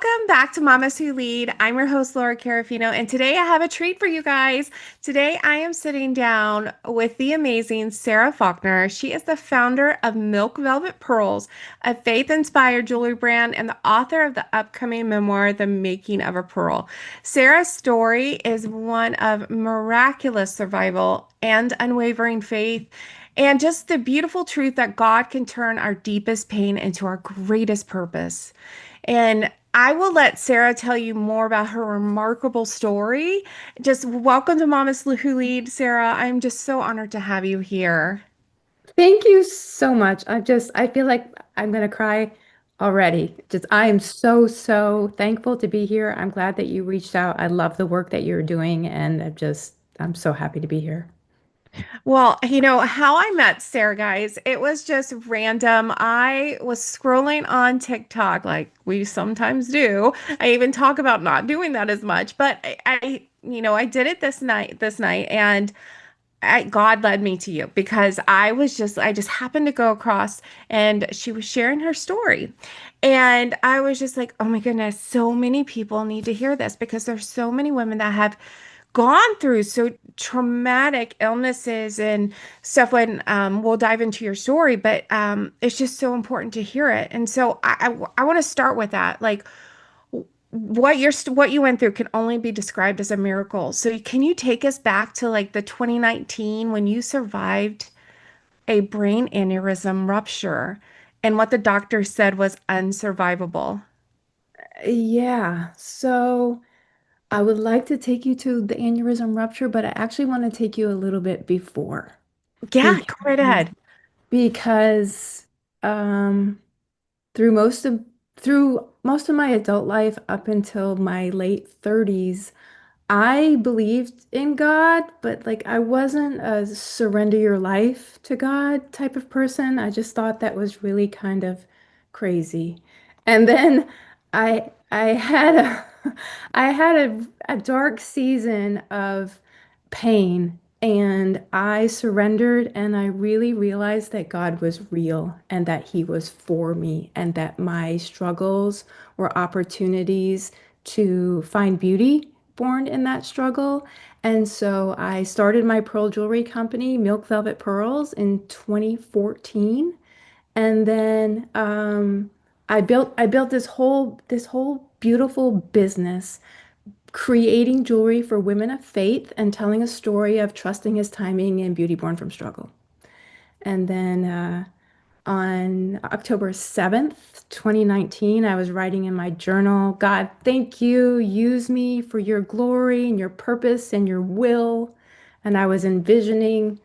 Welcome back to Mamas Who Lead. I'm your host, Laura Carafino, and today I have a treat for you guys. Today I am sitting down with the amazing Sarah Faulkner. She is the founder of Milk Velvet Pearls, a faith-inspired jewelry brand, and the author of the upcoming memoir, The Making of a Pearl. Sarah's story is one of miraculous survival and unwavering faith. And just the beautiful truth that God can turn our deepest pain into our greatest purpose. And I will let Sarah tell you more about her remarkable story. Just welcome to Mamas Who Lead, Sarah. I'm just so honored to have you here. Thank you so much. I feel like I'm gonna cry already. I am so thankful to be here. I'm glad that you reached out. I love the work that you're doing, and I'm so happy to be here. Well, how I met Sarah, guys, it was just random. I was scrolling on TikTok like we sometimes do. I even talk about not doing that as much, but I did it this night, and God led me to you because I just happened to go across and she was sharing her story. And I was just like, oh my goodness, so many people need to hear this because there's so many women that have gone through so traumatic illnesses and stuff when we'll dive into your story, but it's just so important to hear it. And so I want to start with that. Like what you went through can only be described as a miracle. So can you take us back to like the 2019 when you survived a brain aneurysm rupture and what the doctor said was unsurvivable? Yeah, so I would like to take you to the aneurysm rupture, but I actually want to take you a little bit before Yeah, go right because ahead. because um through most of through most of my adult life up until my late 30s, I believed in God, but like I wasn't a surrender your life to God type of person. I just thought that was really kind of crazy. And then I had a I had a dark season of pain, and I surrendered, and I really realized that God was real and that He was for me and that my struggles were opportunities to find beauty born in that struggle. And so I started my pearl jewelry company, Milk Velvet Pearls, in 2014. And then I built this whole beautiful business creating jewelry for women of faith and telling a story of trusting his timing and beauty born from struggle. And then on October 7th, 2019, I was writing in my journal, God, thank you. Use me for your glory and your purpose and your will. And I was envisioning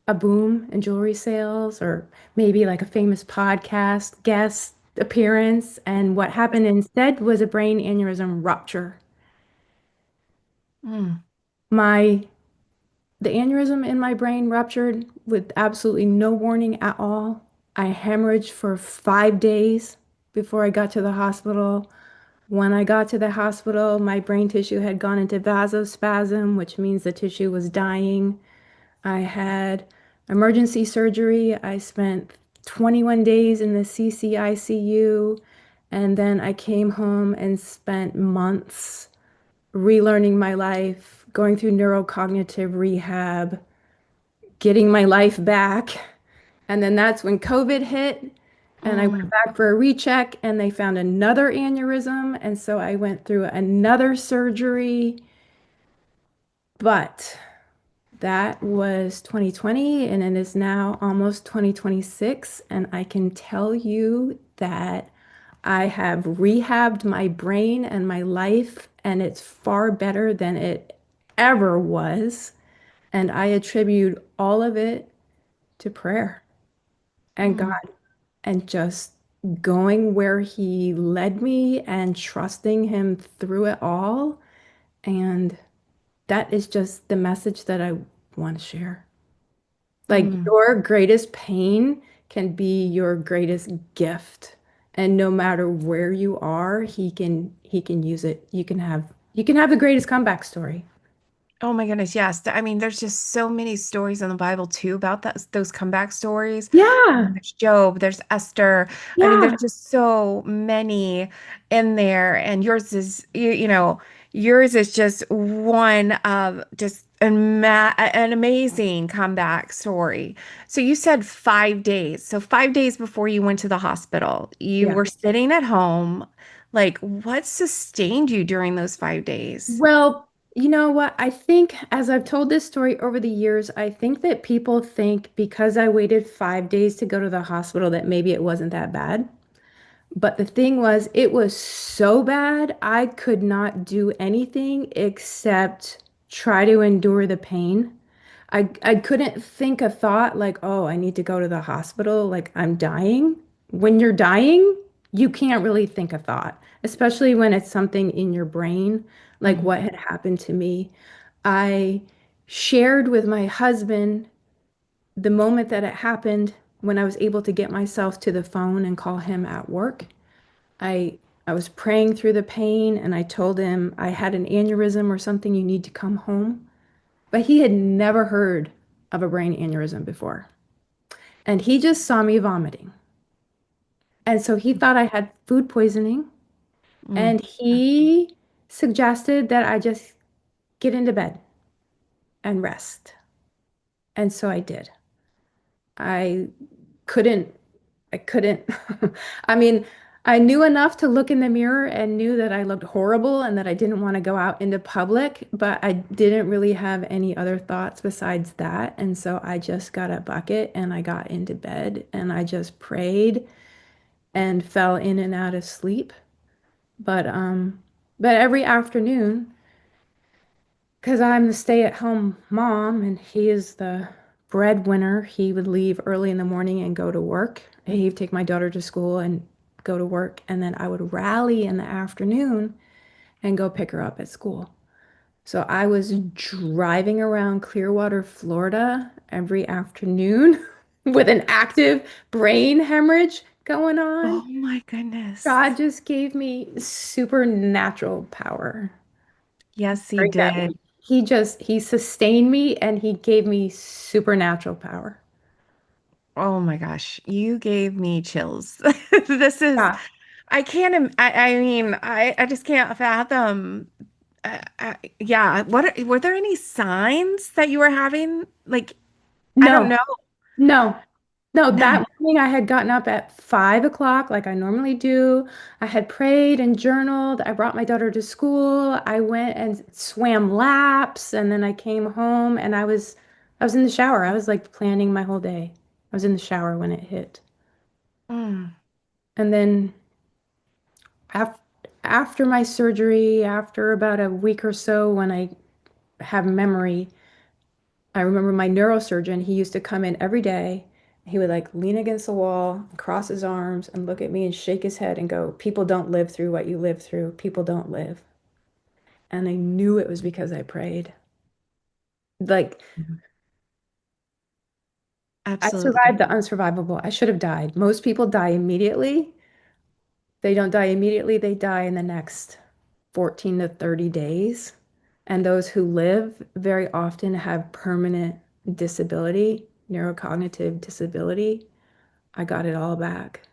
a boom in jewelry sales or maybe like a famous podcast guest appearance. And what happened instead was a brain aneurysm rupture. Mm, My The aneurysm in my brain ruptured with absolutely no warning at all. I hemorrhaged for 5 days before I got to the hospital. When I got to the hospital, my brain tissue had gone into vasospasm, which means the tissue was dying. I had emergency surgery. I spent 21 days in the CCICU, and then I came home and spent months relearning my life, going through neurocognitive rehab, getting my life back. And then that's when COVID hit, and I went mm, back for a recheck, and they found another aneurysm. And so I went through another surgery. But that was 2020, and it is now almost 2026. And I can tell you that I have rehabbed my brain and my life, and it's far better than it ever was. And I attribute all of it to prayer and God mm, and just going where He led me and trusting Him through it all. And that is just the message that I want to share. Like mm, your greatest pain can be your greatest gift. And no matter where you are, he can use it. You can have the greatest comeback story. Oh my goodness, yes. I mean, there's just so many stories in the Bible too about that, those comeback stories. I mean, Yeah, there's Job, there's Esther. I mean, there's yeah. just so many in there, and yours is, yours is just one of just an amazing comeback story. So you said 5 days. So 5 days before you went to the hospital, you Yeah. were sitting at home. Like, what sustained you during those 5 days? Well, you know what? I think as I've told this story over the years, I think that people think because I waited 5 days to go to the hospital that maybe it wasn't that bad. But the thing was, it was so bad, I could not do anything except try to endure the pain. I couldn't think a thought like, oh, I need to go to the hospital, like I'm dying. When you're dying, you can't really think a thought, especially when it's something in your brain, like Mhm. what had happened to me. I shared with my husband the moment that it happened when I was able to get myself to the phone and call him at work. I I was praying through the pain and I told him I had an aneurysm or something, you need to come home. But he had never heard of a brain aneurysm before. And he just saw me vomiting. And so he thought I had food poisoning Mm. and he suggested that I just get into bed and rest. And so I did. I couldn't I couldn't. I mean, I knew enough to look in the mirror and knew that I looked horrible and that I didn't want to go out into public, but I didn't really have any other thoughts besides that. And so I just got a bucket and I got into bed and I just prayed and fell in and out of sleep. But um but every afternoon, because I'm the stay-at-home mom and he is the breadwinner, he would leave early in the morning and go to work. He'd take my daughter to school and go to work, and then I would rally in the afternoon and go pick her up at school. So I was driving around Clearwater, Florida every afternoon with an active brain hemorrhage going on. Oh my goodness. God just gave me supernatural power Yes, he during that did. week. He sustained me and he gave me supernatural power. Oh my gosh, you gave me chills. This is, Yeah. I can't, I mean, I just can't fathom. Yeah, were there any signs that you were having? Like, I don't No, know. no, no. None. That morning I had gotten up at 5 o'clock like I normally do. I had prayed and journaled. I brought my daughter to school. I went and swam laps and then I came home and I was in the shower. I was like planning my whole day. I was in the shower when it hit. Mm. And then af after my surgery, after about a week or so when I have memory, I remember my neurosurgeon, he used to come in every day. He would like lean against the wall, cross his arms, and look at me and shake his head and go, people don't live through what you live through. People don't live. And I knew it was because I prayed. Like, I Absolutely. survived the unsurvivable. I should have died. Most people die immediately. They don't die immediately, they die in the next 14 to 30 days. And those who live very often have permanent disability, neurocognitive disability. I got it all back.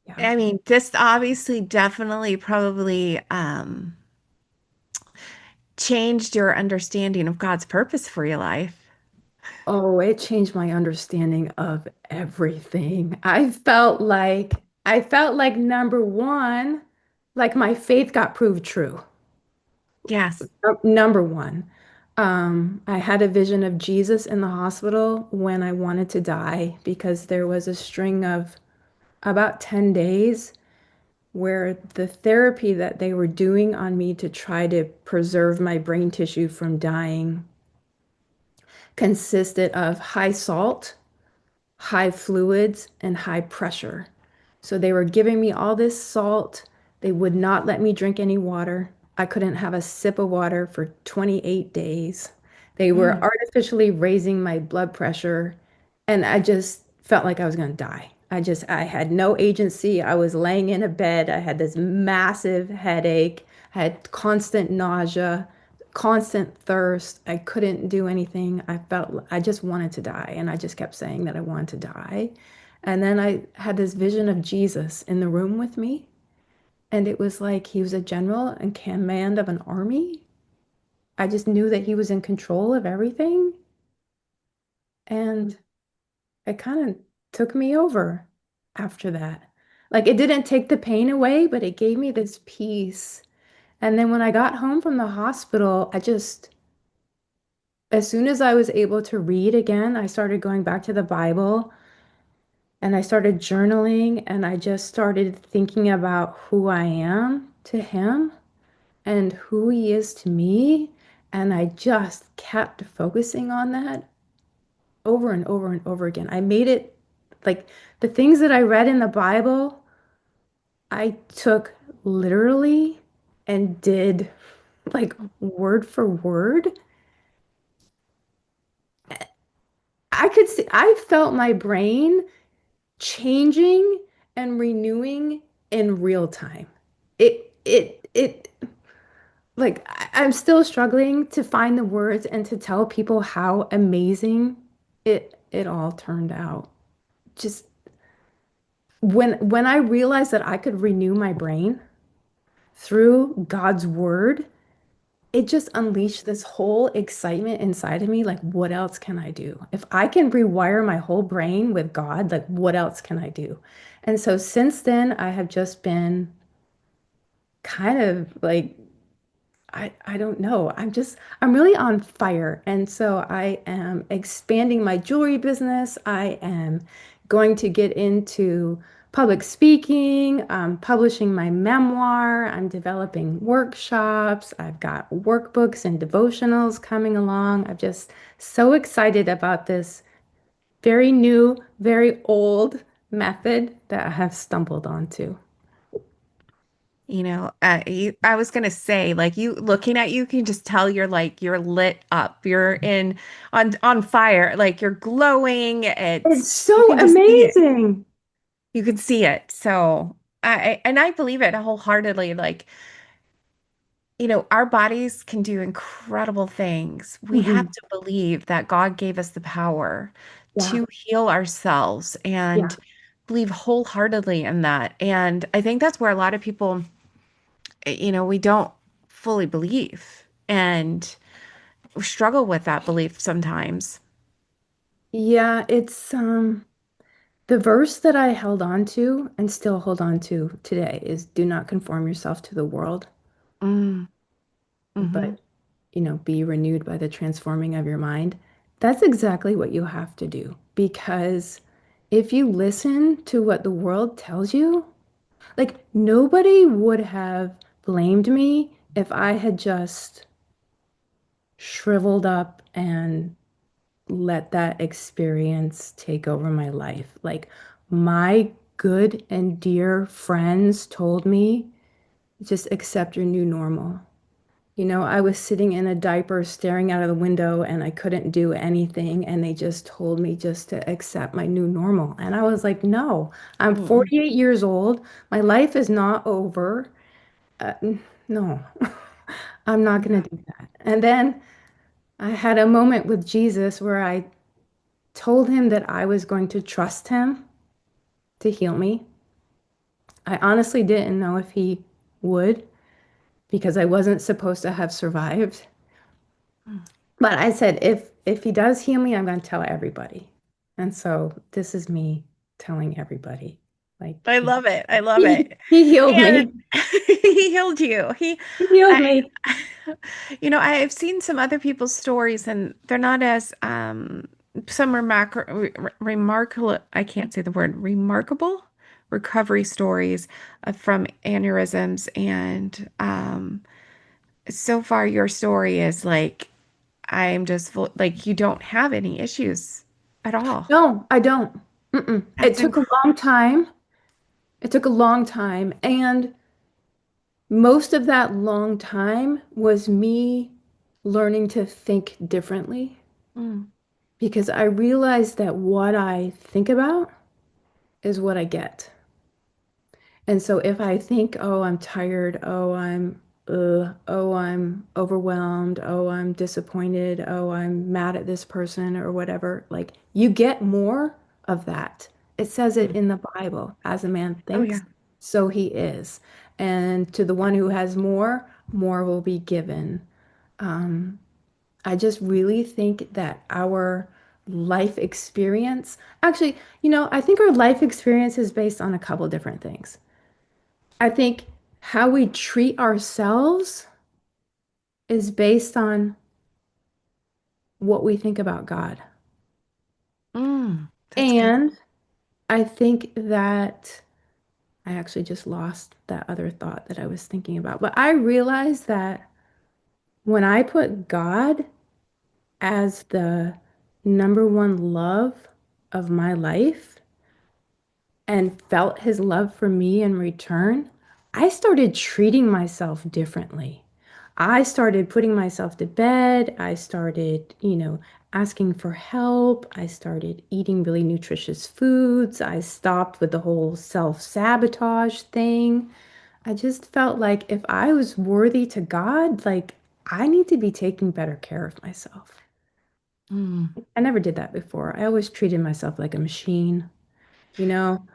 Yeah. I mean, this obviously definitely probably changed your understanding of God's purpose for your life. Oh, it changed my understanding of everything. I felt like number one, like my faith got proved true. Yes. Number one, I had a vision of Jesus in the hospital when I wanted to die because there was a string of about 10 days where the therapy that they were doing on me to try to preserve my brain tissue from dying consisted of high salt, high fluids, and high pressure. So they were giving me all this salt. They would not let me drink any water. I couldn't have a sip of water for 28 days. They were Mm. artificially raising my blood pressure, and I just felt like I was going to die. I had no agency. I was laying in a bed. I had this massive headache. I had constant nausea, constant thirst. I couldn't do anything. I just wanted to die. And I just kept saying that I wanted to die. And then I had this vision of Jesus in the room with me. And it was like he was a general in command of an army. I just knew that he was in control of everything. And it kind of took me over after that. Like it didn't take the pain away, but it gave me this peace. And then when I got home from the hospital, as soon as I was able to read again, I started going back to the Bible and I started journaling and I just started thinking about who I am to him and who he is to me. And I just kept focusing on that over and over and over again. I made it like the things that I read in the Bible, I took literally and did like word for word. I could see, I felt my brain changing and renewing in real time. It, like, I'm still struggling to find the words and to tell people how amazing it all turned out. Just when I realized that I could renew my brain through God's word, it just unleashed this whole excitement inside of me. Like, what else can I do? If I can rewire my whole brain with God, like, what else can I do? And so since then, I have just been kind of like I don't know. I'm really on fire. And so I am expanding my jewelry business. I am going to get into public speaking, publishing my memoir. I'm developing workshops. I've got workbooks and devotionals coming along. I'm just so excited about this very new, very old method that I have stumbled onto. I was gonna say, like you looking at you can just tell you're like you're lit up. You're in on fire, like you're glowing. It's You so can just see it. amazing. You can see it. So I believe it wholeheartedly. Like, our bodies can do incredible things. We have Mhm. to believe that God gave us the power Yeah. to heal ourselves Yeah. and believe wholeheartedly in that. And I think that's where a lot of people, we don't fully believe and struggle with that belief sometimes. Yeah, it's the verse that I held on to and still hold on to today is do not conform yourself to the world, Mm, hmm. but be renewed by the transforming of your mind. That's exactly what you have to do because if you listen to what the world tells you, like nobody would have blamed me if I had just shriveled up and let that experience take over my life. Like my good and dear friends told me, just accept your new normal. I was sitting in a diaper staring out of the window and I couldn't do anything. And they just told me just to accept my new normal. And I was like, no, I'm Mm-mm. 48 years old. My life is not over. Uh, no, I'm not going to do that. And then I had a moment with Jesus where I told him that I was going to trust him to heal me. I honestly didn't know if he would because I wasn't supposed to have survived. Mm. But I said, if he does heal me, I'm going to tell everybody. And so this is me telling everybody, like I he love it. I love he, it. he healed And me. he healed you. He healed I, me. I've seen some other people's stories and they're not as, some remarkable, I can't say the word, remarkable recovery stories from aneurysms. And, so far your story is like, I'm just full, like, you don't have any issues at all. No, I don't. Mm-mm. It That's took a incredible. long time. It took a long time. And most of that long time was me learning to think differently because I realized that what I think about is what I get. And so if I think, oh, I'm tired, oh, I'm oh, I'm overwhelmed. Oh, I'm disappointed. Oh, I'm mad at this person or whatever. Like you get more of that. It says it Mm. in the Bible, as a man Oh yeah. thinks, so he is. And to the one who has more, more will be given. Um, I just really think that our life experience, actually, I think our life experience is based on a couple different things. I think how we treat ourselves is based on what we think about God. That's good. And I think that I actually just lost that other thought that I was thinking about. But I realized that when I put God as the number one love of my life, and felt his love for me in return, I started treating myself differently. I started putting myself to bed. I started, asking for help. I started eating really nutritious foods. I stopped with the whole self-sabotage thing. I just felt like if I was worthy to God, like I need to be taking better care of myself. Mm. I never did that before. I always treated myself like a machine.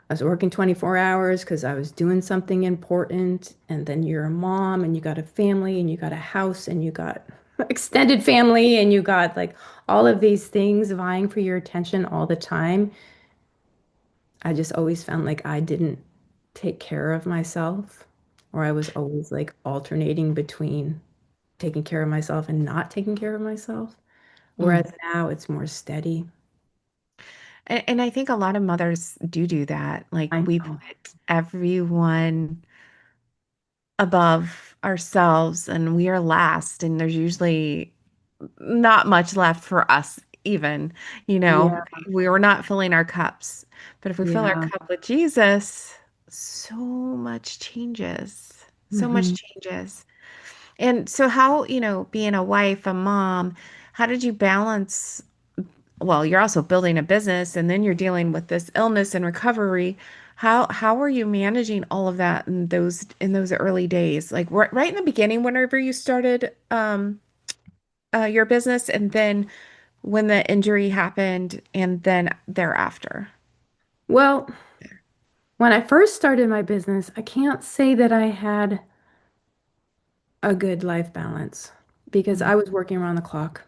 I was working 24 hours because I was doing something important. And then you're a mom and you got a family and you got a house and you got extended family and you got like all of these things vying for your attention all the time. I just always found like I didn't take care of myself, or I was always like alternating between taking care of myself and not taking care of myself. Mm. Whereas now it's more steady. And I think a lot of mothers do that. Like I we know. put everyone above ourselves and we are last, and there's usually not much left for us even, Yeah, we were not filling our cups. But if we fill our yeah. cup with Jesus, so much changes. So much Hmm. changes. And so how, being a wife, a mom, how did you balance, well, you're also building a business and then you're dealing with this illness and recovery. How are you managing all of that in those early days? Like right in the beginning, whenever you started your business, and then when the injury happened, and then thereafter. Well, when I first started my business, I can't say that I had a good life balance because Mm, I was working around the clock.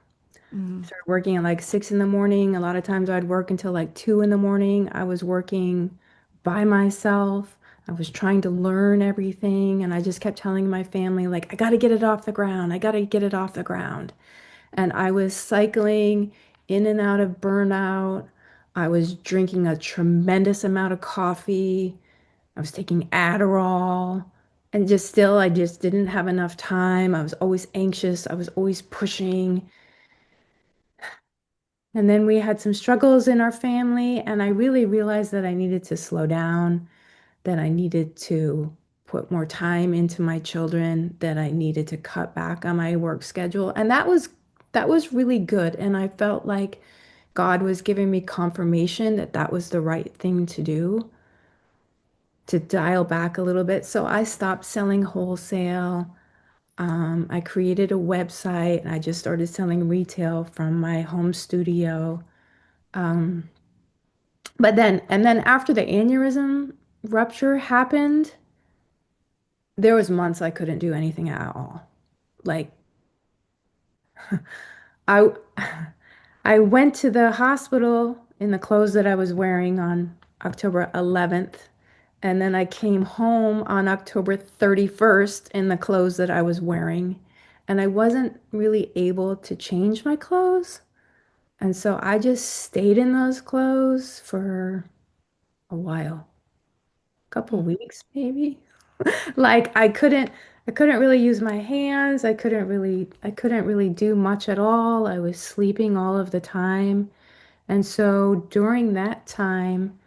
mm, Started working at like 6 in the morning. A lot of times I'd work until like 2 in the morning. I was working by myself. I was trying to learn everything. And I just kept telling my family, like, I got to get it off the ground. I got to get it off the ground. And I was cycling in and out of burnout. I was drinking a tremendous amount of coffee. I was taking Adderall. And just still, I just didn't have enough time. I was always anxious. I was always pushing. And then we had some struggles in our family, and I really realized that I needed to slow down, that I needed to put more time into my children, that I needed to cut back on my work schedule. And that was really good. And I felt like God was giving me confirmation that that was the right thing to do, to dial back a little bit. So I stopped selling wholesale. I created a website and I just started selling retail from my home studio. Um, and then after the aneurysm rupture happened, there was months I couldn't do anything at all. Like I I went to the hospital in the clothes that I was wearing on October 11th, and then I came home on October 31st in the clothes that I was wearing, and I wasn't really able to change my clothes. And so I just stayed in those clothes for a while, a couple mm, weeks maybe. Like I couldn't really use my hands. I couldn't really do much at all. I was sleeping all of the time. And so during that time,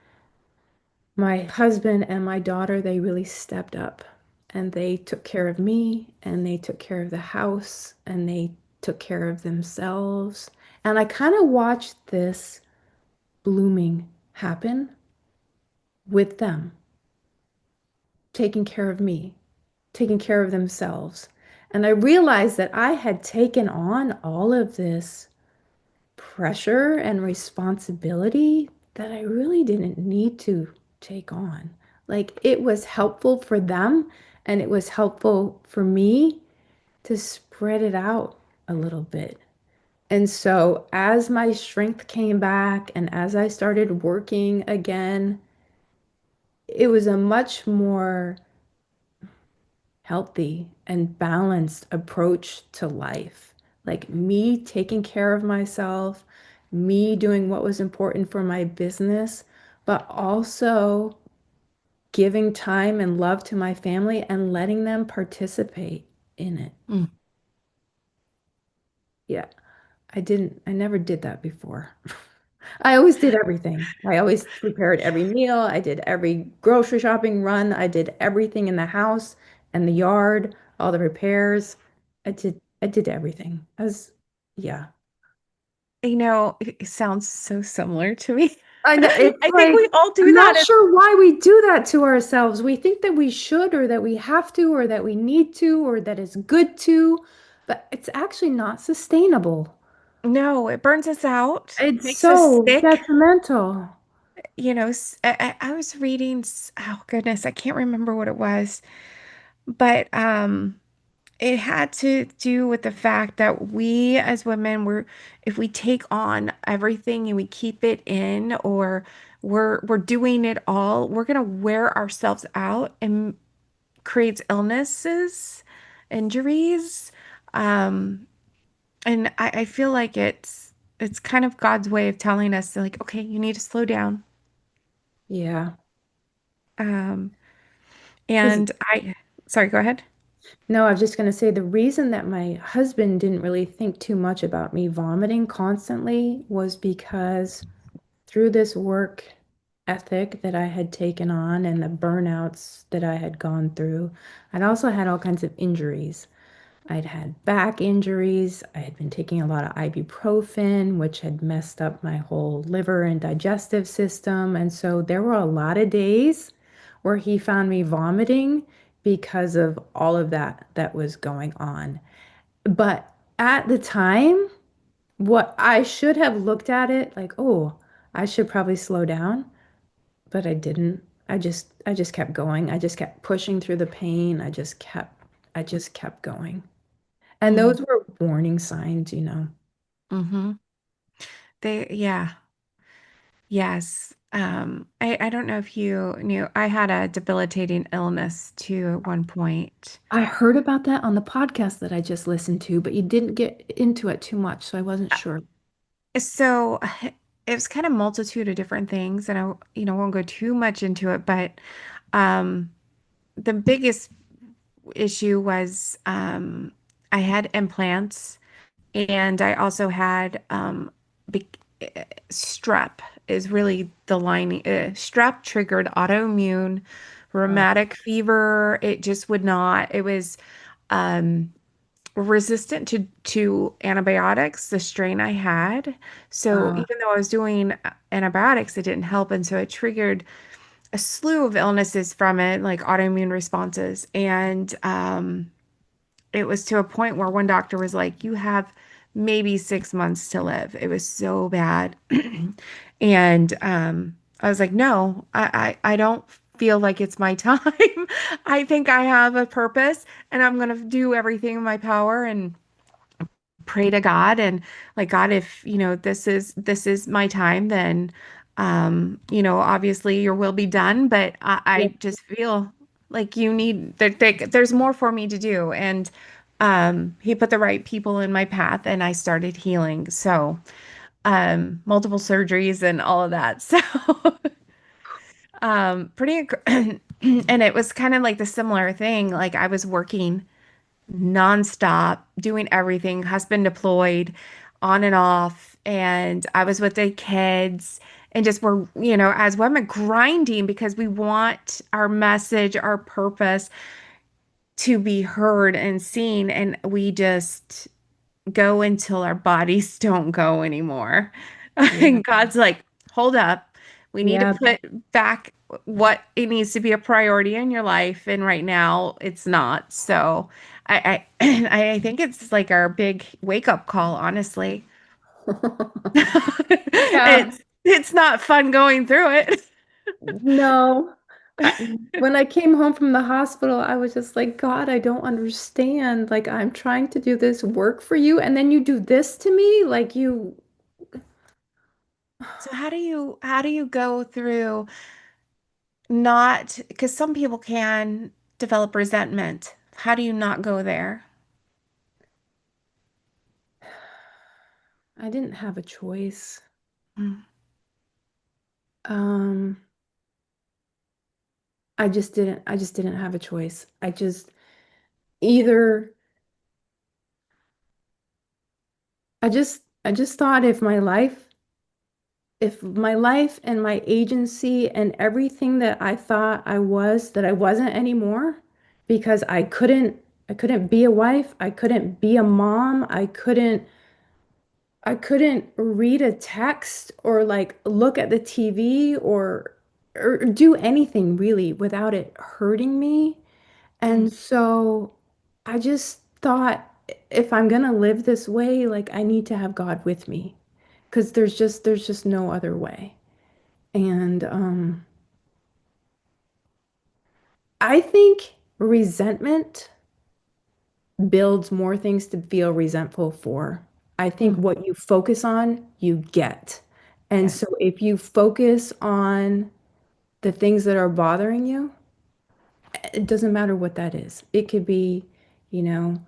my husband and my daughter, they really stepped up and they took care of me and they took care of the house and they took care of themselves. And I kind of watched this blooming happen with them, taking care of me, taking care of themselves. And I realized that I had taken on all of this pressure and responsibility that I really didn't need to take on. Like it was helpful for them and it was helpful for me to spread it out a little bit. And so as my strength came back and as I started working again, it was a much more healthy and balanced approach to life. Like me taking care of myself, me doing what was important for my business, but also giving time and love to my family and letting them participate in it. Mm. Yeah, I never did that before. I always did everything. I always prepared every meal. I did every grocery shopping run. I did everything in the house and the yard, all the repairs. I did everything. Yeah. It sounds so similar to me. I know it's I think like we all I'm do not that. sure why we do that to ourselves. We think that we should or that we have to or that we need to or that it's good to, but it's actually not sustainable. No, it burns us out, It's makes us so sick. detrimental. I was reading, oh goodness, I can't remember what it was, but it had to do with the fact that we as women, if we take on everything and we keep it in, or we're doing it all, we're gonna wear ourselves out and creates illnesses, injuries. Um, and I feel like it's kind of God's way of telling us like, okay, you need to slow down. Yeah. Um, Because and I, sorry, go ahead. no, I was just going to say the reason that my husband didn't really think too much about me vomiting constantly was because through this work ethic that I had taken on and the burnouts that I had gone through, I'd also had all kinds of injuries. I'd had back injuries. I had been taking a lot of ibuprofen, which had messed up my whole liver and digestive system. And so there were a lot of days where he found me vomiting because of all of that was going on. But at the time, what I should have looked at it like, oh, I should probably slow down, but I didn't. I just kept going. I just kept pushing through the pain. I just kept going. And Mm, those were warning signs. hmm yeah, yes. I don't know if you knew, I had a debilitating illness too at one point. I heard about that on the podcast that I just listened to, but you didn't get into it too much, so I wasn't sure. So it was kind of multitude of different things, and I won't go too much into it, but um, the biggest issue was I had implants, and I also had be strep is really the lining. Strep triggered autoimmune Uh, rheumatic fever. It just would not. It was um, resistant to antibiotics, the strain I had. So uh, even though I was doing antibiotics, it didn't help, and so it triggered a slew of illnesses from it, like autoimmune responses. And it was to a point where one doctor was like, "You have maybe 6 months to live." It was so bad. And I was like, "No, I don't feel like it's my time. I think I have a purpose, and I'm gonna do everything in my power and pray to God and like, God, if this is my time, then obviously your will be done. But yeah, I just feel like there's more for me to do." And he put the right people in my path and I started healing. So multiple surgeries and all of that. So and it was kind of like the similar thing. Like I was working nonstop, doing everything, husband deployed, on and off. And I was with the kids and just were, as women grinding because we want our message, our purpose to be heard and seen. And we just go until our bodies don't go anymore. yeah, And God's like, hold up. We need to yeah, put back. what it needs to be a priority in your life, and right now it's not. So I think it's like our big wake up call, honestly. Yeah, It's not fun going through it. no. I, when I came home from the hospital, I was just like, God, I don't understand. Like, I'm trying to do this work for you, and then you do this to me? Like, you, So how do you go through not, because some people can develop resentment. How do you not go there? I didn't have a choice. Mm. Um, I just didn't have a choice. I just either, I just thought if my life and my agency and everything that I thought I was, that I wasn't anymore because I couldn't be a wife, I couldn't be a mom, I couldn't read a text or like look at the TV or do anything really without it hurting me. Mm. And so I just thought if I'm gonna live this way, like I need to have God with me because there's just no other way. And I think resentment builds more things to feel resentful for. I think Mm. what you focus on, you get. And Yes. so if you focus on the things that are bothering you, it doesn't matter what that is. It could be, you know,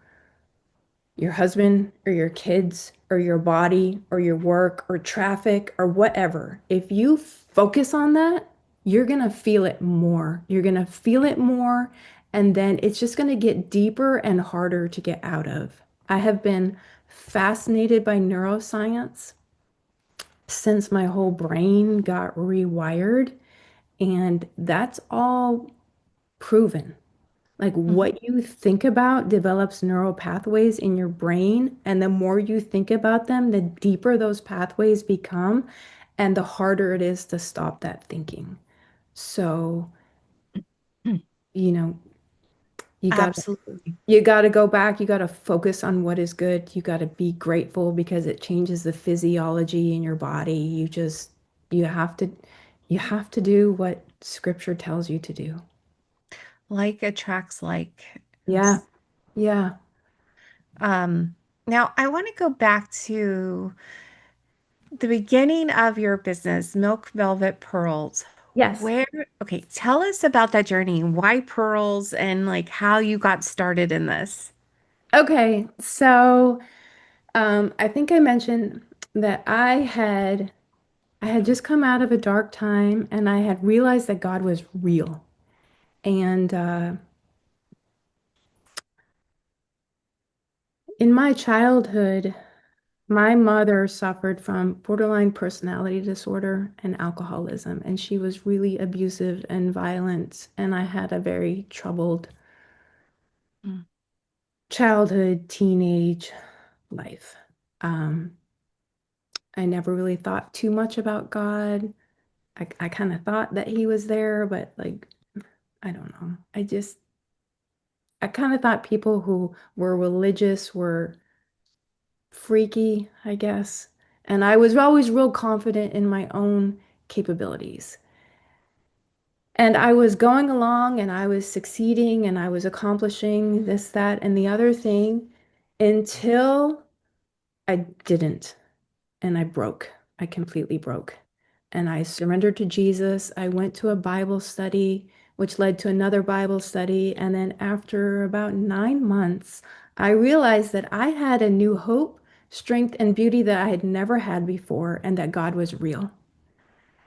your husband or your kids or your body or your work or traffic or whatever. If you focus on that, you're going to feel it more. You're going to feel it more. And then it's just going to get deeper and harder to get out of. I have been fascinated by neuroscience since my whole brain got rewired. And that's all proven. Like Mhm. what you think about develops neural pathways in your brain, and the more you think about them, the deeper those pathways become, and the harder it is to stop that thinking. So, Mm. you know, you gotta Absolutely. you gotta go back, you gotta focus on what is good, you gotta be grateful because it changes the physiology in your body. You have to you have to do what scripture tells you to do. Like attracts like. Yeah, Yes. yeah. Um, Now I want to go back to the beginning of your business, Milk Velvet Pearls. Yes. Where, okay, tell us about that journey. Why pearls and like how you got started in this. Okay, so I think I mentioned that I had just come out of a dark time and I had realized that God was real. And in my childhood, my mother suffered from borderline personality disorder and alcoholism, and she was really abusive and violent. And I had a very troubled Mm. childhood, teenage life. Um, I never really thought too much about God. I kind of thought that he was there, but like, I don't know. I kind of thought people who were religious were freaky, I guess. And I was always real confident in my own capabilities. And I was going along and I was succeeding and I was accomplishing this, that, and the other thing until I didn't. And I broke. I completely broke. And I surrendered to Jesus. I went to a Bible study, which led to another Bible study. And then after about 9 months, I realized that I had a new hope, strength, and beauty that I had never had before, and that God was real.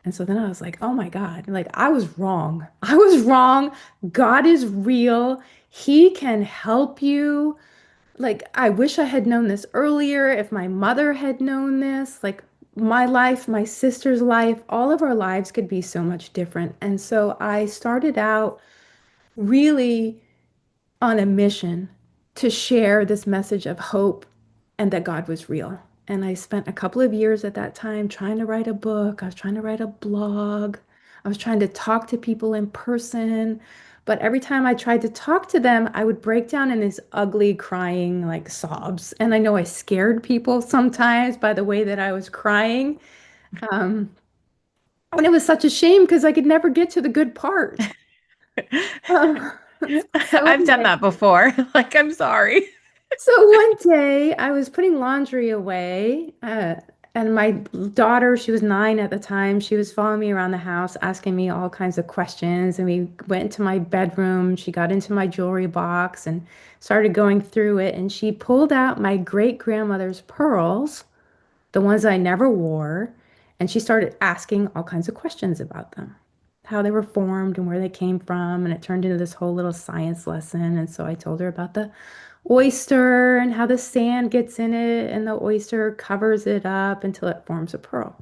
And so then I was like, oh my God, like I was wrong. I was wrong. God is real. He can help you. Like, I wish I had known this earlier. If my mother had known this, like my life, my sister's life, all of our lives could be so much different. And so I started out really on a mission to share this message of hope and that God was real. And I spent a couple of years at that time trying to write a book. I was trying to write a blog. I was trying to talk to people in person. But every time I tried to talk to them, I would break down in these ugly crying like sobs. And I know I scared people sometimes by the way that I was crying. Um, and it was such a shame because I could never get to the good part. Um, so I've done anyway, that before. Like, I'm sorry. so one day I was putting laundry away, and my daughter, she was 9 at the time, she was following me around the house, asking me all kinds of questions. And we went into my bedroom. She got into my jewelry box and started going through it. And she pulled out my great grandmother's pearls, the ones I never wore, and she started asking all kinds of questions about them, how they were formed and where they came from. And it turned into this whole little science lesson. And so I told her about the oyster and how the sand gets in it and the oyster covers it up until it forms a pearl.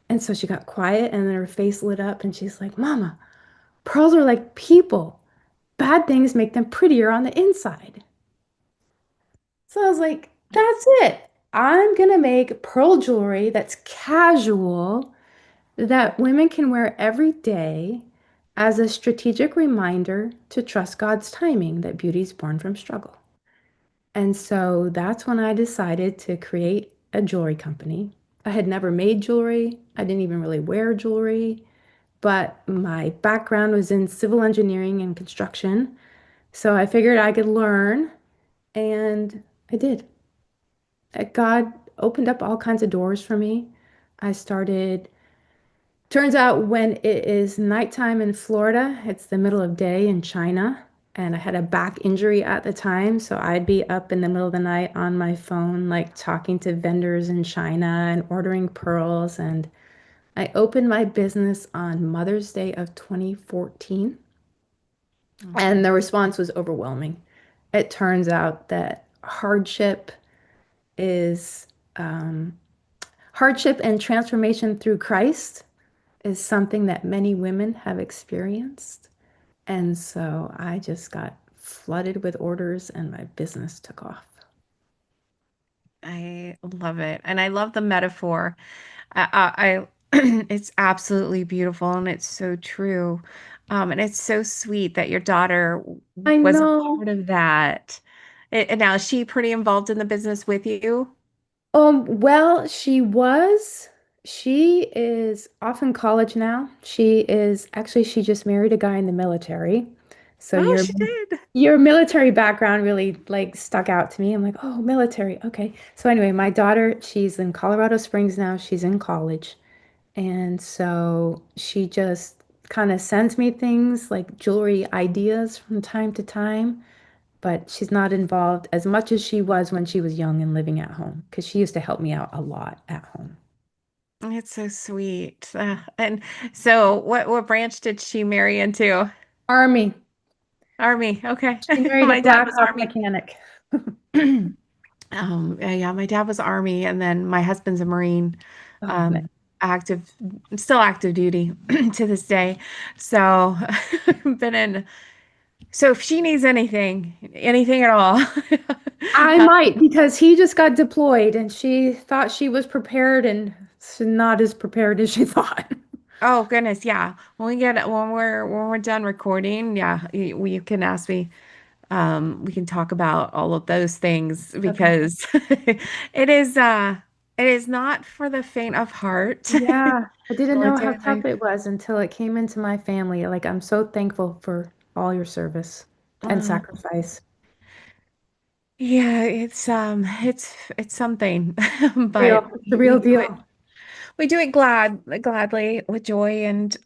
And so she got quiet and then her face lit up and she's like, Mama, pearls are like people. Bad things make them prettier on the inside. So I was like, that's it. I'm gonna make pearl jewelry that's casual, that women can wear every day as a strategic reminder to trust God's timing, that beauty is born from struggle. And so that's when I decided to create a jewelry company. I had never made jewelry. I didn't even really wear jewelry, but my background was in civil engineering and construction. So I figured I could learn, and I did. God opened up all kinds of doors for me. I started, turns out when it is nighttime in Florida, it's the middle of day in China. And I had a back injury at the time. So I'd be up in the middle of the night on my phone, like talking to vendors in China and ordering pearls. And I opened my business on Mother's Day of 2014. And the response was overwhelming. It turns out that is um, hardship and transformation through Christ is something that many women have experienced. And so I just got flooded with orders and my business took off. I love it. And I love the metaphor. It's absolutely beautiful and it's so true. And it's so sweet that your daughter I was a know. part of that. And now is she pretty involved in the business with you? Well, she is off in college now. She just married a guy in the military. So Oh, she did. your military background really like stuck out to me. I'm like, oh, military. Okay. So anyway, my daughter, she's in Colorado Springs now. She's in college. And so she just kind of sends me things like jewelry ideas from time to time, but she's not involved as much as she was when she was young and living at home, because she used to help me out a lot at home. It's so sweet. And so what branch did she marry into? Army. Army. Okay. She married a My dad Black was Hawk Army. mechanic. Yeah, my dad was Army, and then my husband's a Marine, Oh, nice. um, active, still active duty to this day. So, been in. So if she needs anything at all, I might, because he just got deployed and she thought she was prepared and she's not as prepared as she thought. oh goodness, yeah. When we're done recording, yeah, you can ask me. We can talk about all of those things Okay. because it is not for the faint of heart. Yeah, I didn't know how Military tough life. it was until it came into my family. Like, I'm so thankful for all your service and Uh, sacrifice. yeah, it's something, but Real. It's the we real do it. deal. We do it gladly with joy and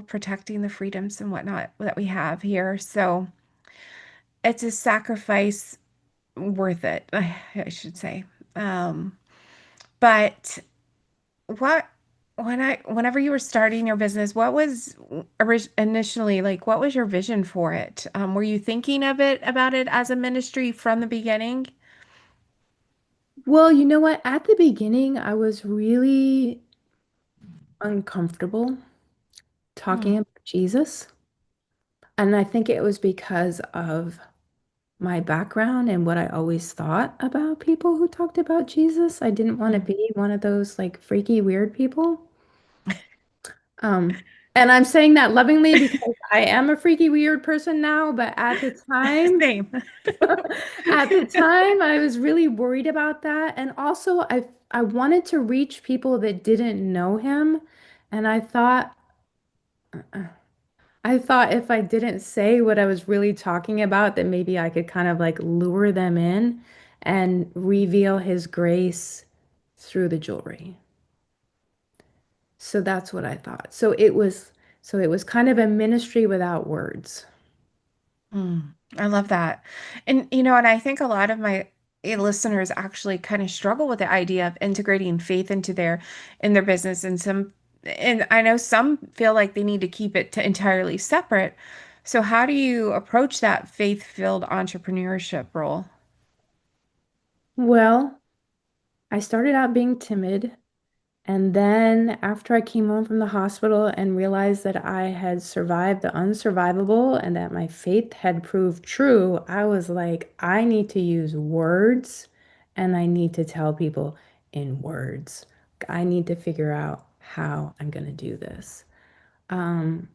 protecting the freedoms and whatnot that we have here. So it's a sacrifice worth it, I should say. Um, but what whenever you were starting your business, what was initially like what was your vision for it? Were you thinking about it as a ministry from the beginning? Well, you know what? At the beginning, I was really uncomfortable talking Mm, about Jesus. And I think it was because of my background and what I always thought about people who talked about Jesus. I didn't want to mm. be one of those like freaky, weird people. Um, and I'm saying that lovingly because I am a freaky, weird person now, but at the time, Same. at the time, I was really worried about that. And also, I wanted to reach people that didn't know him. And I thought if I didn't say what I was really talking about, that maybe I could kind of like lure them in and reveal his grace through the jewelry. So that's what I thought. So it was kind of a ministry without words. I love that. And I think a lot of my listeners actually kind of struggle with the idea of integrating faith into their business and I know some feel like they need to keep it to entirely separate. So how do you approach that faith-filled entrepreneurship role? Well, I started out being timid. And then after I came home from the hospital and realized that I had survived the unsurvivable and that my faith had proved true, I was like, I need to use words and I need to tell people in words. I need to figure out how I'm going to do this. Um,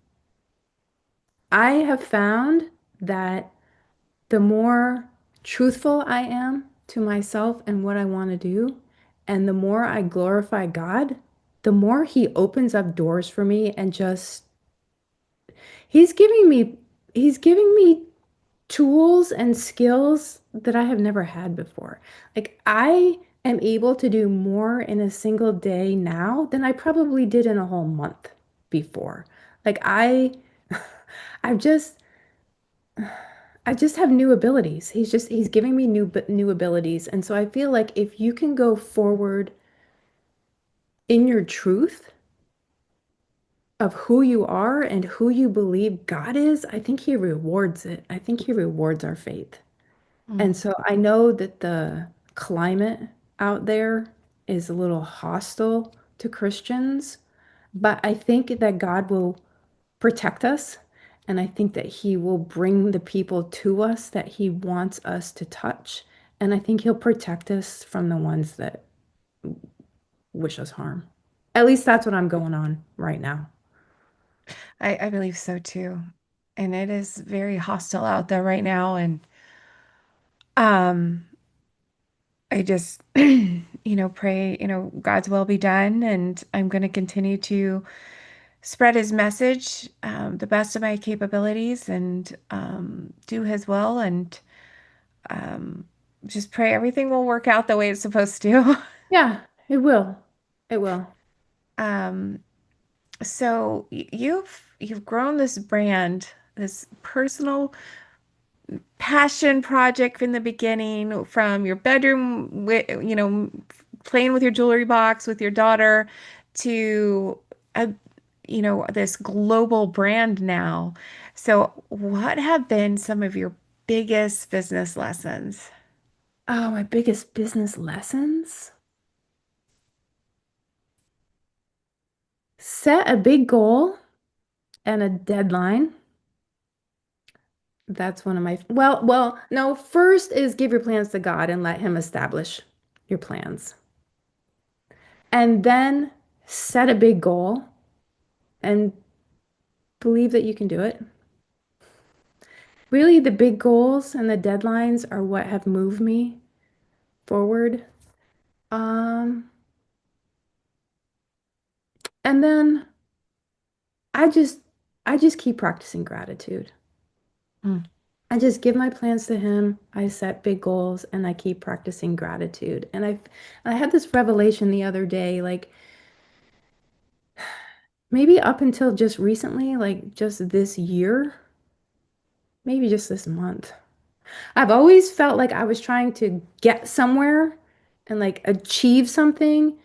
I have found that the more truthful I am to myself and what I want to do, and the more I glorify God, the more He opens up doors for me and just He's giving me He's giving me tools and skills that I have never had before. Like I am able to do more in a single day now than I probably did in a whole month before. Like I've just I just have new abilities. He's giving me new abilities. And so I feel like if you can go forward in your truth of who you are and who you believe God is, I think he rewards it. I think he rewards our faith. And Mm. so I know that the climate out there is a little hostile to Christians, but I think that God will protect us. And I think that He will bring the people to us that He wants us to touch. And I think He'll protect us from the ones that wish us harm. At least that's what I'm going on right now. I believe so too. And it is very hostile out there right now. And um, I just, pray, God's will be done. And I'm going to continue to spread his message the best of my capabilities and do his will and um, just pray everything will work out the way it's supposed to. Yeah, it will. It will. um, so you've grown this brand, this personal passion project from the beginning, from your bedroom, playing with your jewelry box with your daughter to a, this global brand now. So, what have been some of your biggest business lessons? Oh, my biggest business lessons? Set a big goal and a deadline. That's one of my, no, first is give your plans to God and let Him establish your plans. And then set a big goal and believe that you can do it. Really, the big goals and the deadlines are what have moved me forward. Um, and then I just I just keep practicing gratitude. Mm. I just give my plans to him. I set big goals and I keep practicing gratitude. And I had this revelation the other day, like maybe up until just recently, like just this year, maybe just this month. I've always felt like I was trying to get somewhere and like achieve something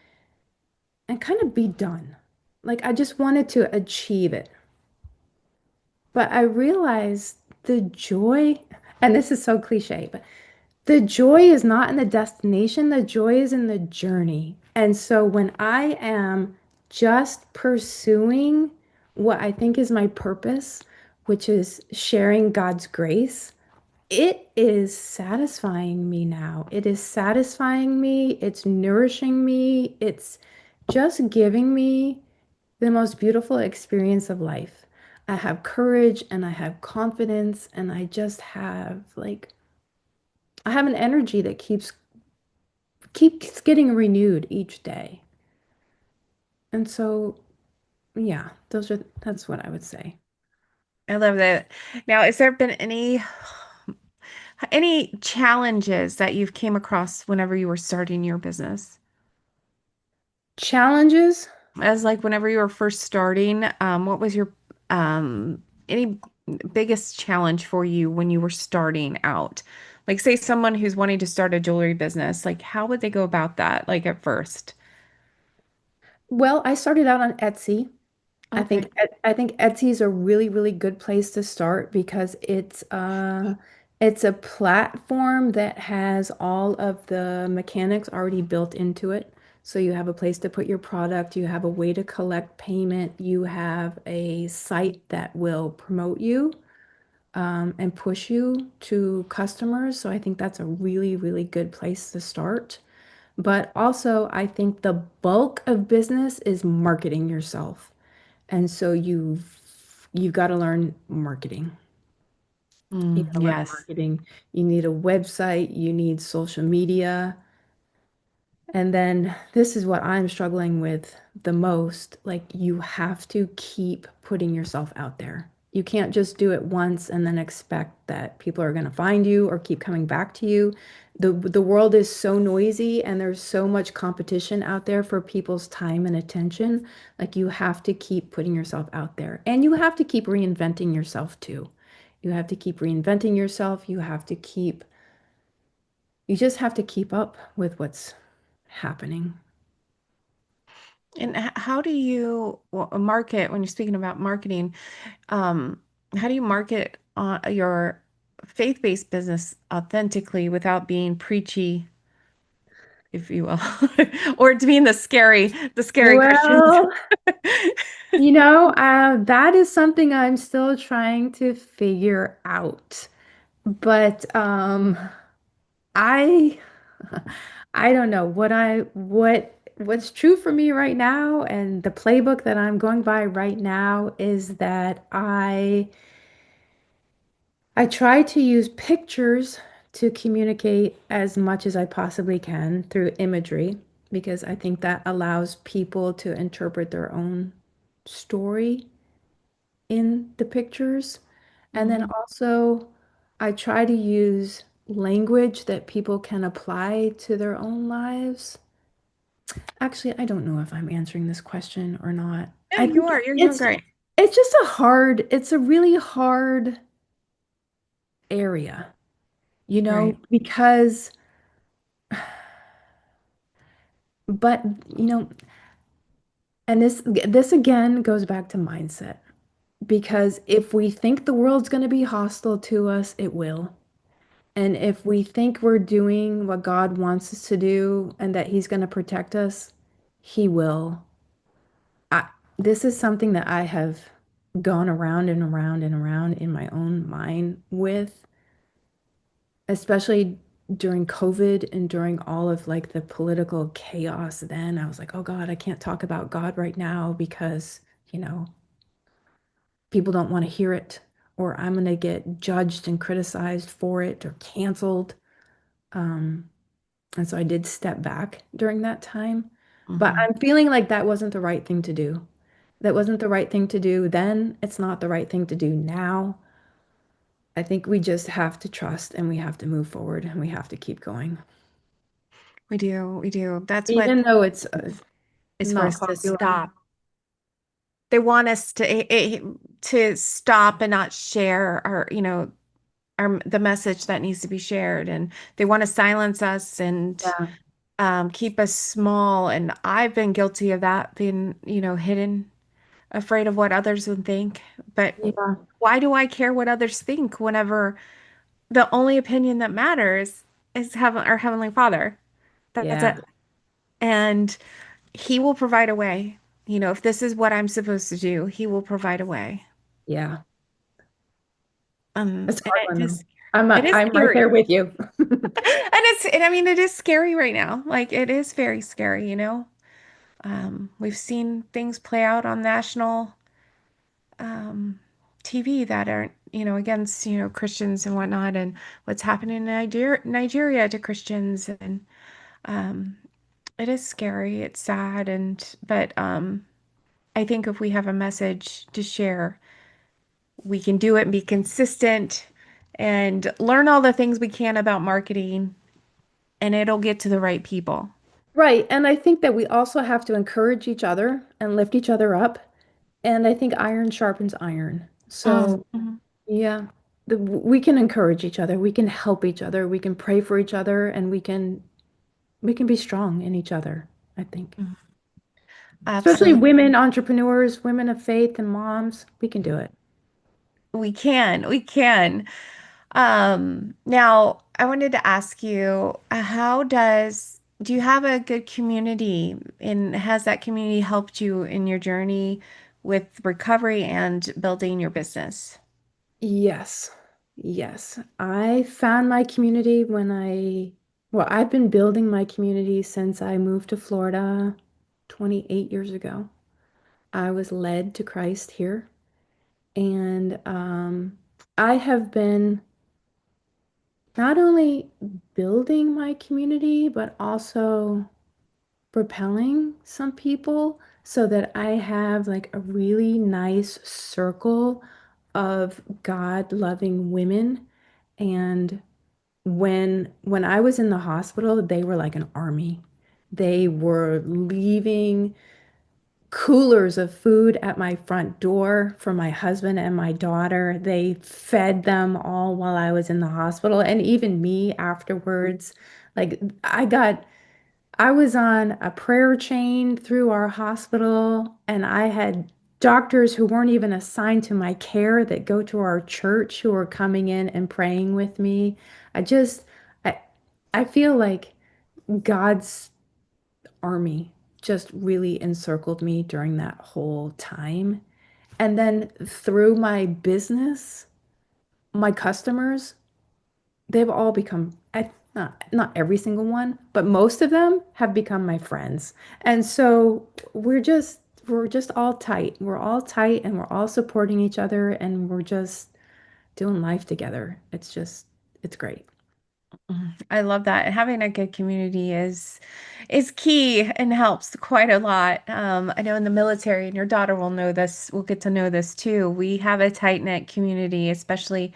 and kind of be done. Like I just wanted to achieve it. But I realized the joy, and this is so cliche, but the joy is not in the destination, the joy is in the journey. And so when I am just pursuing what I think is my purpose, which is sharing God's grace, it is satisfying me now. It is satisfying me, it's nourishing me, it's just giving me the most beautiful experience of life. I have courage and I have confidence and I just have like I have an energy that keeps getting renewed each day. And so, yeah, that's what I would say. I love that. Now, has there been any challenges that you've came across whenever you were starting your business? Challenges? As like whenever you were first starting, what was your any biggest challenge for you when you were starting out? Like say someone who's wanting to start a jewelry business, like how would they go about that, like at first? Well, I started out on Etsy. Okay. I think Etsy is a really, really good place to start because it's a platform that has all of the mechanics already built into it. So you have a place to put your product, you have a way to collect payment, you have a site that will promote you and push you to customers. So I think that's a really, really good place to start. But also, I think the bulk of business is marketing yourself. And so you've got to learn marketing. You got to learn Yes. marketing. You need a website, you need social media. And then this is what I'm struggling with the most. Like you have to keep putting yourself out there. You can't just do it once and then expect that people are going to find you or keep coming back to you. The world is so noisy and there's so much competition out there for people's time and attention. Like you have to keep putting yourself out there. And you have to keep reinventing yourself too. You have to keep reinventing yourself. You just have to keep up with what's happening. And how do you market when you're speaking about marketing? Um, how do you market your faith-based business authentically without being preachy, if you will, or to being the scary Christians? Well, that is something I'm still trying to figure out. But I I don't know what's true for me right now and the playbook that I'm going by right now is that I try to use pictures to communicate as much as I possibly can through imagery because I think that allows people to interpret their own story in the pictures. And then Mhm. also, I try to use language that people can apply to their own lives. Actually, I don't know if I'm answering this question or not. Yeah, I you think are. You're doing it's great. it's just it's a really hard area, Right. because but you know, and this again goes back to mindset. Because if we think the world's going to be hostile to us, it will. And if we think we're doing what God wants us to do and that He's going to protect us, He will. I, this is something that I have gone around and around and around in my own mind with, especially during COVID and during all of like the political chaos then. I was like, oh God, I can't talk about God right now because, you know, people don't want to hear it, or I'm going to get judged and criticized for it or canceled. Um, And so I did step back during that time. But Hmm. I'm feeling like that wasn't the right thing to do. That wasn't the right thing to do then. It's not the right thing to do now. I think we just have to trust and we have to move forward and we have to keep going. We do. We do. That's what Even though it's is for not us to popular. stop. They want us to stop and not share the message that needs to be shared, and they want to silence us and Yeah. keep us small. And I've been guilty of that, being hidden, afraid of what others would think. But Yeah. why do I care what others think whenever the only opinion that matters is our Heavenly Father? That's Yeah. it. And He will provide a way. If this is what I'm supposed to do, He will provide a way. Yeah. It's a And hard one though. it is I'm right scary. there with you. And I mean, it is scary right now. Like it is very scary. We've seen things play out on national um, TV that aren't, against, Christians and whatnot, and what's happening in Nigeria to Christians, and um, it is scary. It's sad, but I think if we have a message to share, we can do it and be consistent and learn all the things we can about marketing, and it'll get to the right people. Right. And I think that we also have to encourage each other and lift each other up. And I think iron sharpens iron. So, Mhm. yeah, we can encourage each other. We can help each other. We can pray for each other, and we can be strong in each other, I think. Mhm. Especially Absolutely. women entrepreneurs, women of faith, and moms. We can do it. We can. We can. Now I wanted to ask you, do you have a good community, and has that community helped you in your journey with recovery and building your business? Yes. Yes. I found my community well, I've been building my community since I moved to Florida 28 years ago. I was led to Christ here, and I have been not only building my community, but also repelling some people so that I have like a really nice circle of God-loving women. And when I was in the hospital, they were like an army. They were leaving coolers of food at my front door for my husband and my daughter. They fed them all while I was in the hospital, and even me afterwards. Like I was on a prayer chain through our hospital, and I had doctors who weren't even assigned to my care that go to our church who were coming in and praying with me. I just, I, I feel like God's army just really encircled me during that whole time. And then through my business, my customers, they've all become, not every single one, but most of them have become my friends. And so we're just all tight. We're all tight and we're all supporting each other and we're just doing life together. It's great. I love that. And having a good community is key and helps quite a lot. I know in the military, and your daughter will know this, will get to know this too. We have a tight-knit community, especially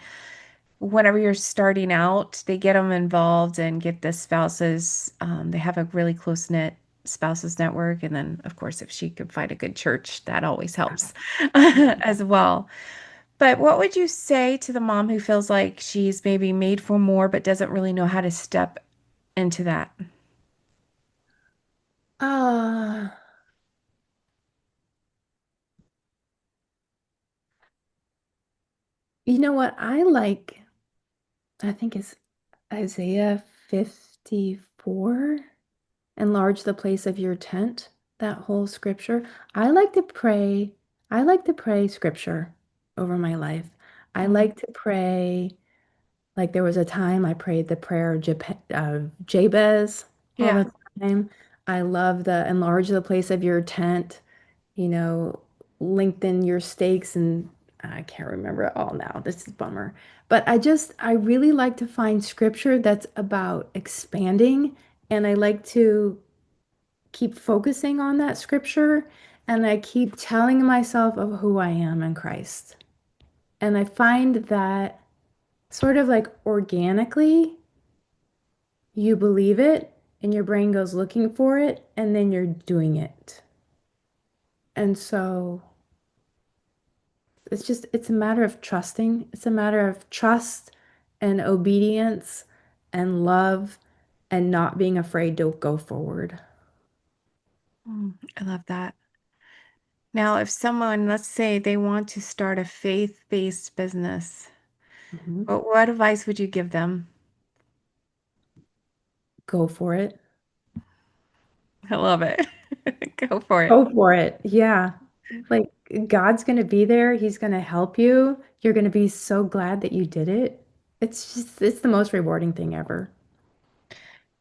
whenever you're starting out, they get them involved and get the spouses. They have a really close-knit spouses network. And then, of course, if she could find a good church, that always helps as well. But what would you say to the mom who feels like she's maybe made for more but doesn't really know how to step into that? Ah, you know what? I think it's Isaiah 54. Enlarge the place of your tent, that whole scripture. I like to pray. I like to pray scripture over my life. I Mm. like to pray, like there was a time I prayed the prayer of Jabez all Yeah. the time. I love the enlarge the place of your tent, you know, lengthen your stakes, and I can't remember it all now. This is a bummer. But I really like to find scripture that's about expanding, and I like to keep focusing on that scripture, and I keep telling myself of who I am in Christ. And I find that sort of like organically, you believe it and your brain goes looking for it, and then you're doing it. And so it's a matter of trusting. It's a matter of trust and obedience and love and not being afraid to go forward. I love that. Now, if someone, let's say they want to start a faith-based business, Mhm. what advice would you give them? Go for it. I love it. Go for it. Go for it. Yeah. Like God's going to be there. He's going to help you. You're going to be so glad that you did it. It's the most rewarding thing ever.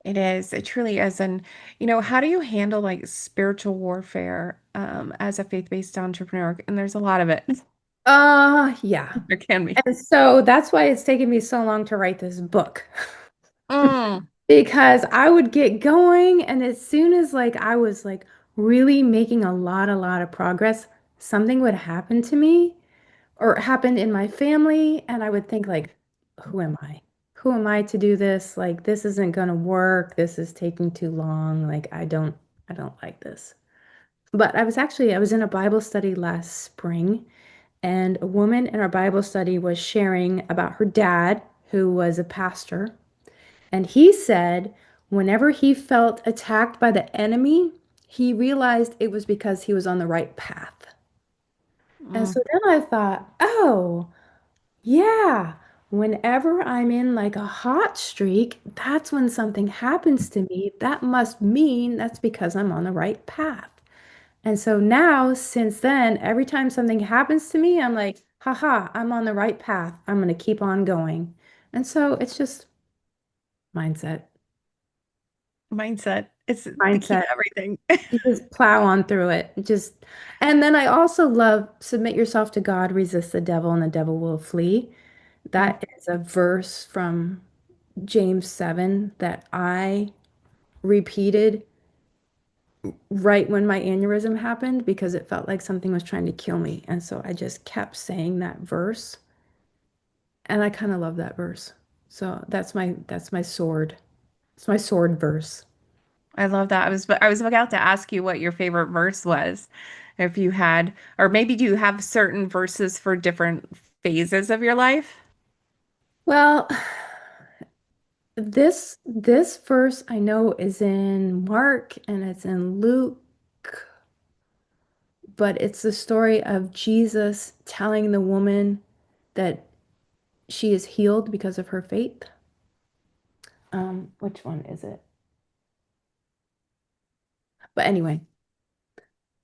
It is. It truly is. And, how do you handle like spiritual warfare as a faith-based entrepreneur? And there's a lot of it. Yeah. There can be. And so that's why it's taken me so long to write this book. Mm, Because I would get going, and as soon as like I was like really making a lot of progress, something would happen to me or happen in my family, and I would think like, who am I? Who am I to do this? Like this isn't gonna work. This is taking too long. Like I don't like this. But I was in a Bible study last spring, and a woman in our Bible study was sharing about her dad, who was a pastor. And he said, whenever he felt attacked by the enemy, he realized it was because he was on the right path. And mm, so then I thought, oh, yeah, whenever I'm in like a hot streak, that's when something happens to me. That must mean that's because I'm on the right path. And so now, since then, every time something happens to me, I'm like, haha, I'm on the right path. I'm going to keep on going. And so it's just mindset, mindset. It's the key mindset. to everything. You just plow on through it. Just, and then I also love submit yourself to God, resist the devil, and the devil will flee. Mm. That is a verse from James 7 that I repeated right when my aneurysm happened because it felt like something was trying to kill me. And so I just kept saying that verse. And I kind of love that verse. So that's my sword. It's my sword verse. I love that. I was about to ask you what your favorite verse was, if you had, or maybe do you have certain verses for different phases of your life? Well, this verse I know is in Mark and it's in Luke, but it's the story of Jesus telling the woman that she is healed because of her faith. Which one is it? But anyway,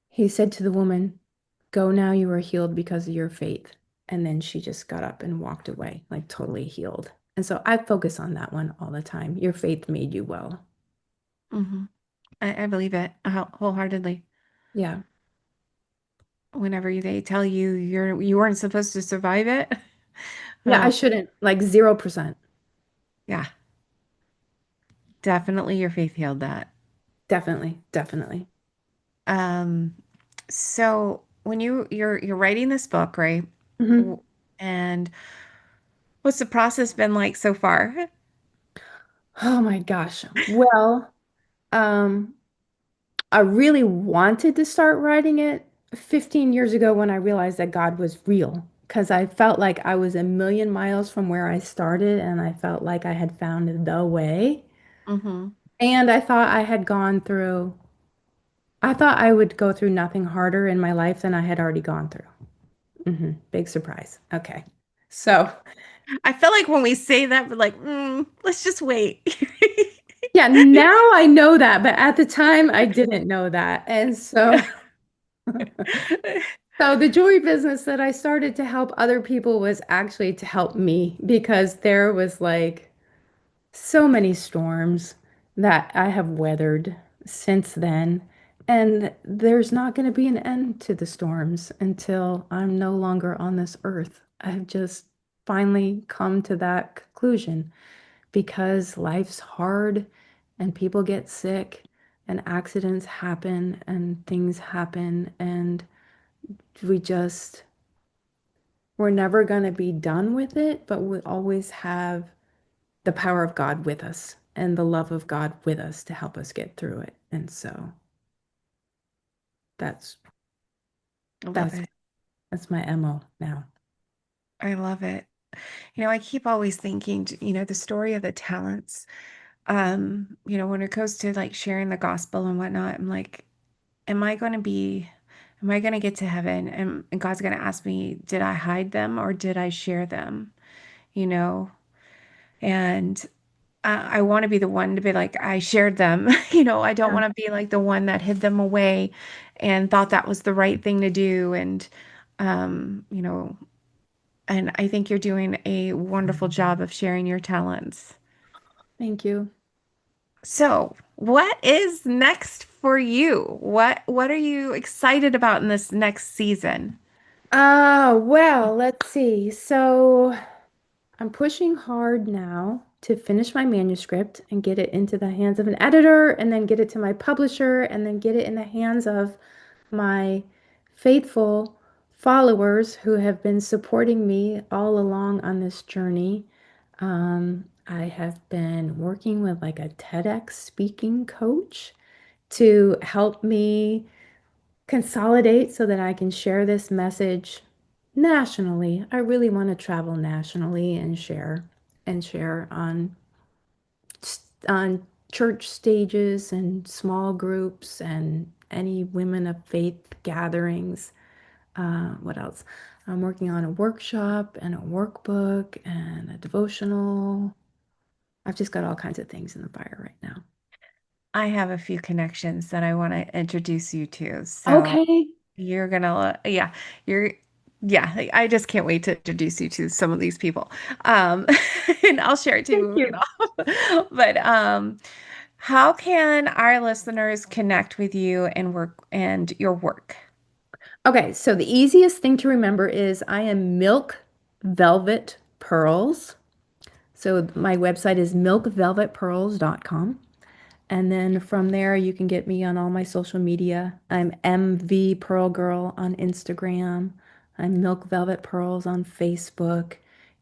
he said to the woman, "Go now, you are healed because of your faith." And then she just got up and walked away, like totally healed. And so I focus on that one all the time. Your faith made you well. Hmm. I believe it wholeheartedly. Yeah. Whenever they tell you you weren't supposed to survive it, Yeah, I uh, shouldn't, like 0%. yeah, definitely your faith healed that. Definitely, definitely. Um, so when you're writing this book, right? Mhm. W- And what's the process been like so far? Oh my gosh. Well, um, I really wanted to start writing it 15 years ago when I realized that God was real, because I felt like I was a million miles from where I started and I felt like I had found the way. Hmm. And I thought I would go through nothing harder in my life than I had already gone through. Big surprise. Okay. So, I feel like when we say that, we're like, let's just wait. yeah, now I know that, but at the time I didn't know that. And Yeah. so So the jewelry business that I started to help other people was actually to help me because there was like so many storms that I have weathered since then. And there's not going to be an end to the storms until I'm no longer on this earth. I've just finally come to that conclusion because life's hard and people get sick and accidents happen and things happen and we just we're never going to be done with it, but we always have the power of God with us and the love of God with us to help us get through it. And so that's I love that's it. that's my MO now. I love it. I keep always thinking, the story of the talents. When it goes to like sharing the gospel and whatnot, I'm like, am I going to get to heaven? And God's going to ask me, did I hide them or did I share them? You know, and I want to be the one to be like, I shared them. I don't Yeah. want to be like the one that hid them away and thought that was the right thing to do. Um, you know, and I think you're doing a wonderful job of sharing your talents. Thank you. So, what is next for you? What are you excited about in this next season? Well, let's see. So I'm pushing hard now to finish my manuscript and get it into the hands of an editor and then get it to my publisher and then get it in the hands of my faithful followers who have been supporting me all along on this journey. I have been working with like a TEDx speaking coach to help me consolidate so that I can share this message nationally. I really want to travel nationally and share on church stages and small groups and any women of faith gatherings. What else? I'm working on a workshop and a workbook and a devotional. I've just got all kinds of things in the fire right now. I have a few connections that I want to introduce you to. So, Okay. you're gonna, yeah, you're, yeah, I just can't wait to introduce you to some of these people. Um, and I'll share it Thank too, you. But how can our listeners connect with you and work and your work? Okay, so the easiest thing to remember is I am Milk Velvet Pearls. So my website is milkvelvetpearls.com. And then from there, you can get me on all my social media. I'm MV Pearl Girl on Instagram. I'm Milk Velvet Pearls on Facebook.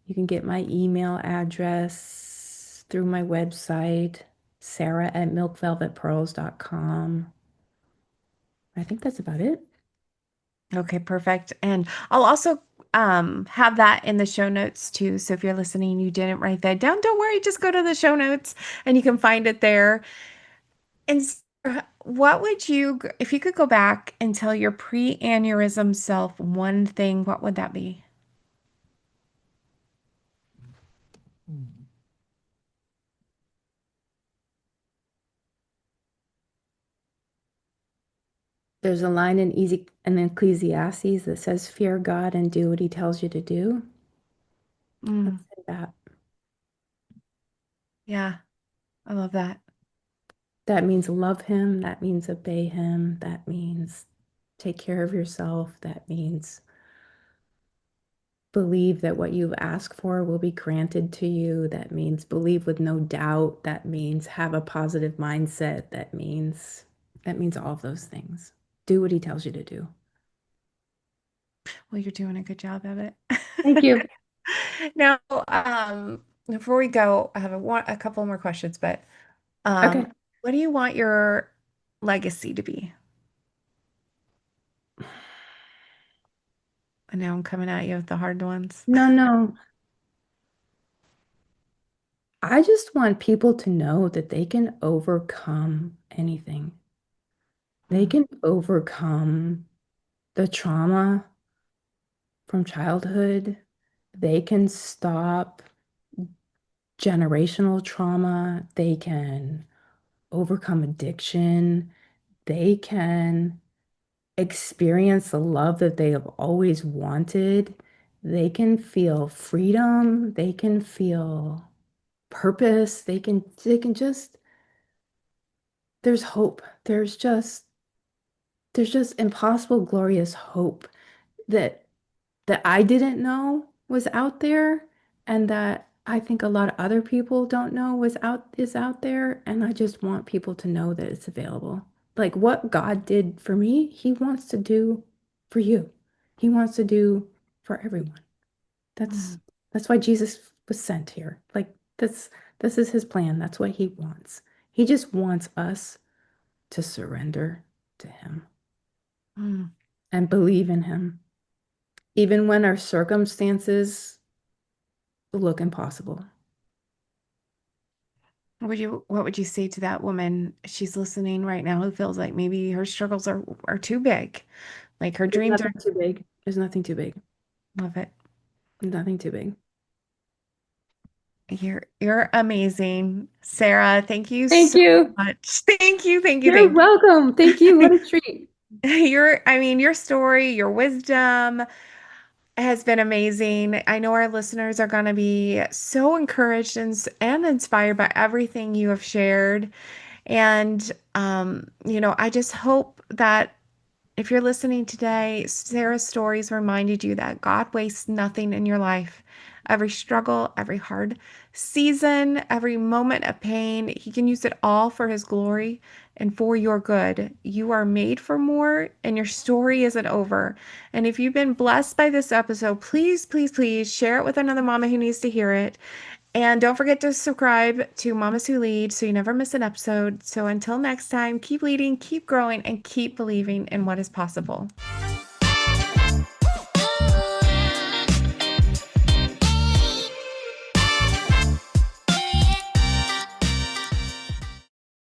You can get my email address through my website, Sarah at milkvelvetpearls.com. I think that's about it. Okay, perfect. And I'll also have that in the show notes too. So if you're listening, you didn't write that down, don't worry, just go to the show notes and you can find it there. And what would you, if you could go back and tell your pre-aneurysm self one thing, what would that be? There's a line in Ecclesiastes that says, "Fear God and do what He tells you to do." Let's Mm, say that. yeah, I love that. That means love Him. That means obey Him. That means take care of yourself. That means believe that what you've asked for will be granted to you. That means believe with no doubt. That means have a positive mindset. That means all of those things. Do what He tells you to do. Well, you're doing a good job of it. Thank you. Now, before we go, I have a couple more questions, but Okay. what do you want your legacy to be? And now I'm coming at you with the hard ones. No, no. I just want people to know that they can overcome anything. They Mm, can overcome the trauma from childhood. They can stop generational trauma. They can overcome addiction. They can experience the love that they have always wanted. They can feel freedom. They can feel purpose. They can just there's hope. There's just impossible glorious hope that I didn't know was out there and that I think a lot of other people don't know is out there, and I just want people to know that it's available. Like what God did for me, He wants to do for you. He wants to do for everyone. That's mm, that's why Jesus was sent here. Like this is His plan. That's what He wants. He just wants us to surrender to Him mm. and believe in Him, even when our circumstances look impossible. What would you say to that woman? She's listening right now who feels like maybe her struggles are too big. Like her There's dreams are, nothing too big. There's nothing too big. love it. Nothing too big. You're amazing, Sarah. Thank you Thank so you. much. Thank you, thank you, You're thank welcome. Thank you. you. What a treat. I mean, your story, your wisdom, has been amazing. I know our listeners are going to be so encouraged and inspired by everything you have shared. And, I just hope that if you're listening today, Sarah's stories reminded you that God wastes nothing in your life. Every struggle, every hard season, every moment of pain, He can use it all for His glory and for your good. You are made for more, and your story isn't over. And if you've been blessed by this episode, please, please, please share it with another mama who needs to hear it. And don't forget to subscribe to Mamas Who Lead so you never miss an episode. So until next time, keep leading, keep growing, and keep believing in what is possible.